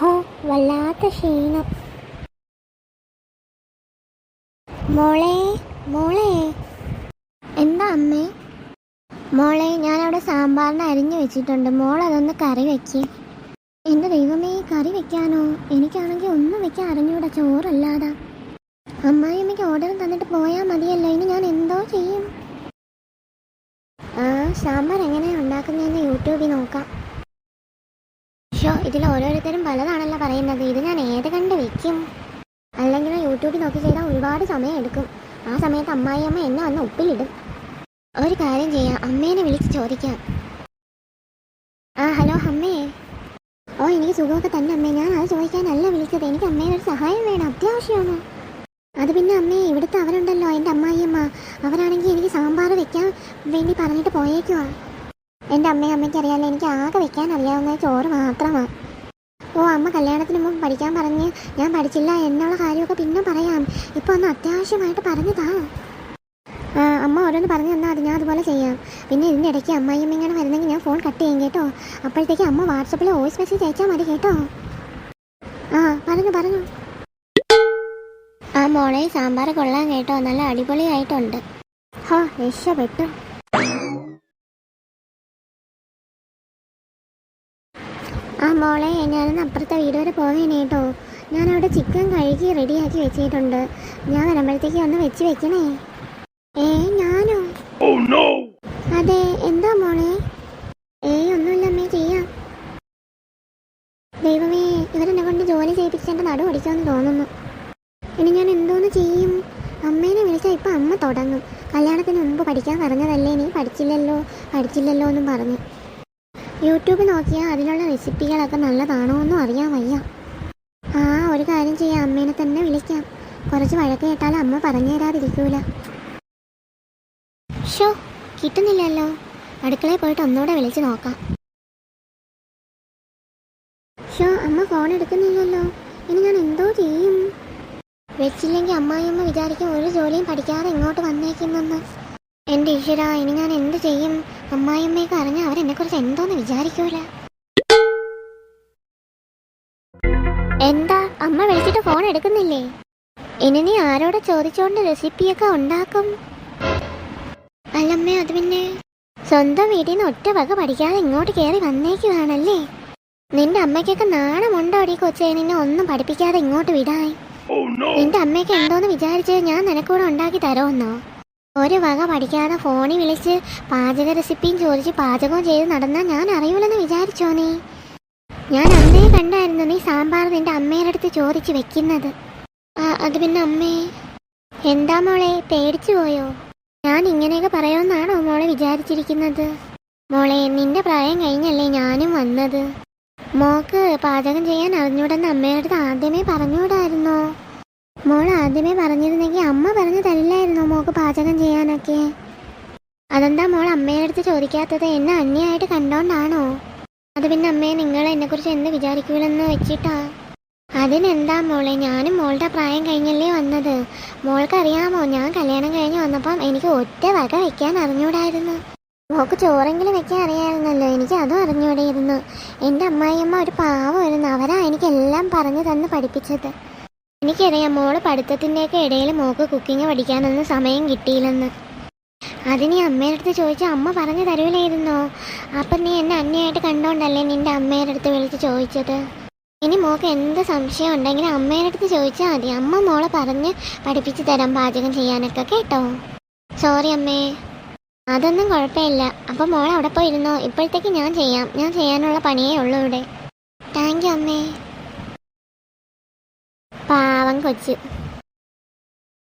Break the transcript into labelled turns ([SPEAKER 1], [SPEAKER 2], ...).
[SPEAKER 1] ഹോ, വല്ലാത്ത ക്ഷീണം. മോളെ മോളെ. എന്താ അമ്മേ? മോളെ, ഞാനവിടെ സാമ്പാറിന് അരിഞ്ഞു വെച്ചിട്ടുണ്ട്, മോൾ അതൊന്ന് കറി വെക്ക്. എൻ്റെ ദൈവമേ, കറി വെക്കാനോ? എനിക്കാണെങ്കിൽ ഒന്നും വെക്കാൻ അറിഞ്ഞൂടാ, ചോറല്ലാതാ. അമ്മായിയമ്മയ്ക്ക് ഓർഡർ തന്നിട്ട് പോയാൽ മതിയല്ലോ, ഇനി ഞാൻ എന്തോ ചെയ്യും? സാമ്പാർ എങ്ങനെയാണ് ഉണ്ടാക്കുന്നതെന്ന് യൂട്യൂബിൽ നോക്കാം. ഷോ, ഇതിൽ ഓരോരുത്തരും പലതാണല്ലോ പറയുന്നത്, ഇത് ഞാൻ ഏത് കണ്ട് വെക്കും? അല്ലെങ്കിൽ യൂട്യൂബിൽ നോക്കി ചെയ്താൽ ഒരുപാട് സമയം എടുക്കും. ആ സമയത്ത് അമ്മായിയമ്മ എന്നെ വന്ന് ഉപ്പിലിടും. ഒരു കാര്യം ചെയ്യാം, അമ്മേനെ വിളിച്ച് ചോദിക്കാം. ഹലോ അമ്മേ. എനിക്ക് സുഖമൊക്കെ തന്നെ അമ്മേ. ഞാൻ അത് ചോദിക്കാനല്ല വിളിച്ചത്, എനിക്ക് അമ്മയുടെ ഒരു സഹായം വേണം, അത്യാവശ്യമാണ്. അത് പിന്നെ അമ്മേ, ഇവിടുത്തെ അവരുണ്ടല്ലോ, എൻ്റെ അമ്മായിയമ്മ, അവരാണെങ്കിൽ എനിക്ക് സാമ്പാർ വെക്കാൻ വേണ്ടി പറഞ്ഞിട്ട് പോയേക്കുവാ. എൻ്റെ അമ്മയ്ക്ക് അറിയാമല്ലോ, എനിക്ക് ആകെ വെക്കാൻ അറിയാവുന്ന ചോറ് മാത്രമാണ്. അമ്മ കല്യാണത്തിന് മുമ്പ് പഠിക്കാൻ പറഞ്ഞ് ഞാൻ പഠിച്ചില്ല എന്നുള്ള കാര്യമൊക്കെ പിന്നെ പറയാം. ഇപ്പോൾ ഒന്ന് അത്യാവശ്യമായിട്ട് പറഞ്ഞതാ. അമ്മ ഓരോന്ന് പറഞ്ഞു തന്നാൽ അത് ഞാൻ അതുപോലെ ചെയ്യാം. പിന്നെ ഇതിൻ്റെ ഇടയ്ക്ക് അമ്മായിയമ്മ ഇങ്ങനെ വരുന്നെങ്കിൽ ഞാൻ ഫോൺ കട്ട് ചെയ്യും കേട്ടോ. അപ്പോഴത്തേക്ക് അമ്മ വാട്സപ്പിൽ വോയിസ് മെസ്സേജ് അയച്ചാൽ മതി കേട്ടോ. പറഞ്ഞു. മോളെ, സാമ്പാർ കൊള്ളാൻ കേട്ടോ, നല്ല അടിപൊളിയായിട്ടുണ്ട്. രക്ഷപ്പെട്ടു. മോളെ, ഞാനൊന്ന് അപ്പുറത്തെ വീട് വരെ പോവേനെ കേട്ടോ. ഞാനവിടെ ചിക്കൻ കഴുകി റെഡിയാക്കി വെച്ചിട്ടുണ്ട്. ഞാൻ വരുമ്പോഴത്തേക്ക് ഒന്ന് വെച്ച് വെക്കണേ. ഞാനോ? അതെ, എന്താ മോളെ? ഒന്നുമില്ലമ്മേ, ചെയ്യാം. ദൈവമേ, ഇവരെന്നെ കൊണ്ട് ജോലി ചെയ്യിപ്പിച്ചെൻ്റെ നടു ഓടിക്കാമെന്ന് തോന്നുന്നു. ഇനി ഞാൻ എന്തോന്ന് ചെയ്യും? അമ്മേനെ വിളിച്ചാൽ ഇപ്പം അമ്മ തുടങ്ങും. കല്യാണത്തിന് മുമ്പ് പഠിക്കാൻ പറഞ്ഞതല്ലേ, നീ പഠിച്ചില്ലല്ലോ എന്നും പറഞ്ഞു. യൂട്യൂബ് നോക്കിയാൽ അതിലുള്ള റെസിപ്പികളൊക്കെ നല്ലതാണോ എന്നും അറിയാൻ വയ്യ. ഒരു കാര്യം ചെയ്യാം, അമ്മേനെ തന്നെ വിളിക്കാം. കുറച്ച് വഴക്ക് കേട്ടാലും അമ്മ പറഞ്ഞു തരാതിരിക്കൂല. കിട്ടുന്നില്ലല്ലോ. അടുക്കളയിൽ പോയിട്ട് ഒന്നുകൂടെ വിളിച്ച് നോക്കാം. അമ്മ ഫോൺ എടുക്കുന്നില്ലല്ലോ. ഇനി ഞാൻ എന്തോ ചെയ്യും? വെച്ചില്ലെങ്കിൽ അമ്മായിയമ്മ വിചാരിക്കും ഒരു ജോലിയും പഠിക്കാതെ ഇങ്ങോട്ട് വന്നേക്കുന്നെന്ന്. എൻ്റെ ഈശ്വര, ഇനി ഞാൻ എന്ത് ചെയ്യും? അമ്മായിയമ്മയൊക്കെ അറിഞ്ഞാൽ അവരെന്നെക്കുറിച്ച് എന്തോന്ന് വിചാരിക്കൂല. എന്താ അമ്മ വിളിച്ചിട്ട് ഫോൺ എടുക്കുന്നില്ലേ? ഇനി നീ ആരോടെ ചോദിച്ചോണ്ട് റെസിപ്പിയൊക്കെ ഉണ്ടാക്കും? അല്ലമ്മേ, അത് പിന്നെ സ്വന്തം വീട്ടിൽ നിന്ന് ഒറ്റ വക പഠിക്കാതെ ഇങ്ങോട്ട് കയറി വന്നേക്കുവാണല്ലേ? നിന്റെ അമ്മയ്ക്കൊക്കെ നാണമുണ്ടോടി കൊച്ചേ, നിന്നെ ഒന്നും പഠിപ്പിക്കാതെ ഇങ്ങോട്ട് വിടായി? നിന്റെ അമ്മയ്ക്ക് എന്തോന്ന് വിചാരിച്ച് ഞാൻ നിനക്കൂടെ ഉണ്ടാക്കി തരുമെന്നോ? ഒരു വക പഠിക്കാതെ ഫോണിൽ വിളിച്ച് പാചക റെസിപ്പിയും ചോദിച്ച് പാചകവും ചെയ്ത് നടന്നാൽ ഞാൻ അറിയൂലെന്ന് വിചാരിച്ചോ നീ? ഞാൻ അന്നേ കണ്ടായിരുന്നു നീ സാമ്പാർ നിന്റെ അമ്മയുടെ അടുത്ത് ചോദിച്ച് വെക്കുന്നത്. അത് പിന്നെ അമ്മേ. എന്താ മോളെ, പേടിച്ചു പോയോ? ഞാൻ ഇങ്ങനെയൊക്കെ പറയുമെന്നാണോ മോളെ വിചാരിച്ചിരിക്കുന്നത്? മോളെ, നിന്റെ പ്രായം കഴിഞ്ഞല്ലേ ഞാനും വന്നത്. മോക്ക് പാചകം ചെയ്യാൻ അറിഞ്ഞൂടെന്ന് അമ്മയുടെ അടുത്ത് ആദ്യമേ പറഞ്ഞുകൂടായിരുന്നോ? മോൾ ആദ്യമേ പറഞ്ഞിരുന്നെങ്കിൽ അമ്മ പറഞ്ഞു തരില്ലായിരുന്നോ മോക്ക് പാചകം ചെയ്യാനൊക്കെ? അതെന്താ മോൾ അമ്മയുടെ അടുത്ത് ചോദിക്കാത്തത്? എന്നെ അന്യമായിട്ട് കണ്ടോണ്ടാണോ? അത് പിന്നെ അമ്മയെ നിങ്ങൾ എന്നെക്കുറിച്ച് എന്ത് വിചാരിക്കൂലെന്ന് വെച്ചിട്ടാ? അതിനെന്താ മോളെ, ഞാനും മോളുടെ പ്രായം കഴിഞ്ഞല്ലേ വന്നത്. മോൾക്കറിയാമോ, ഞാൻ കല്യാണം കഴിഞ്ഞ് വന്നപ്പം എനിക്ക് ഒറ്റ വക വെക്കാൻ അറിഞ്ഞൂടായിരുന്നു. മോക്ക് ചോറെങ്കിലും വെക്കാൻ അറിയാമായിരുന്നല്ലോ, എനിക്ക് അതും അറിഞ്ഞൂടായിരുന്നു. എൻ്റെ അമ്മായിയമ്മ ഒരു പാവമായിരുന്നു, അവരാ എനിക്കെല്ലാം പറഞ്ഞു തന്ന് പഠിപ്പിച്ചത്. എനിക്കറിയാം മോള് പഠിത്തത്തിൻ്റെയൊക്കെ ഇടയിൽ മോക്ക് കുക്കിംഗ് പഠിക്കാനൊന്നും സമയം കിട്ടിയില്ലെന്ന്. അതിനി അമ്മയുടെ അടുത്ത് ചോദിച്ചാൽ അമ്മ പറഞ്ഞു തരൂലായിരുന്നോ? അപ്പം നീ എന്നെ അന്യമായിട്ട് കണ്ടോണ്ടല്ലേ നിൻ്റെ അമ്മയുടെ അടുത്ത് വിളിച്ച് ചോദിച്ചത്. ഇനി മോക്ക് എന്ത് സംശയം ഉണ്ടെങ്കിലും അമ്മയുടെ അടുത്ത് ചോദിച്ചാൽ മതി, അമ്മ മോളെ പറഞ്ഞ് പഠിപ്പിച്ച് തരാം പാചകം ചെയ്യാനൊക്കെ കേട്ടോ. സോറി അമ്മേ. അതൊന്നും കുഴപ്പമില്ല. അപ്പം മോൾ അവിടെ പോയി ഇരുന്നോ, ഇപ്പോഴത്തേക്ക് ഞാൻ ചെയ്യാനുള്ള പണിയേ ഉള്ളൂ ഇവിടെ. താങ്ക് യു അമ്മേ. പാവം കൊച്ച്.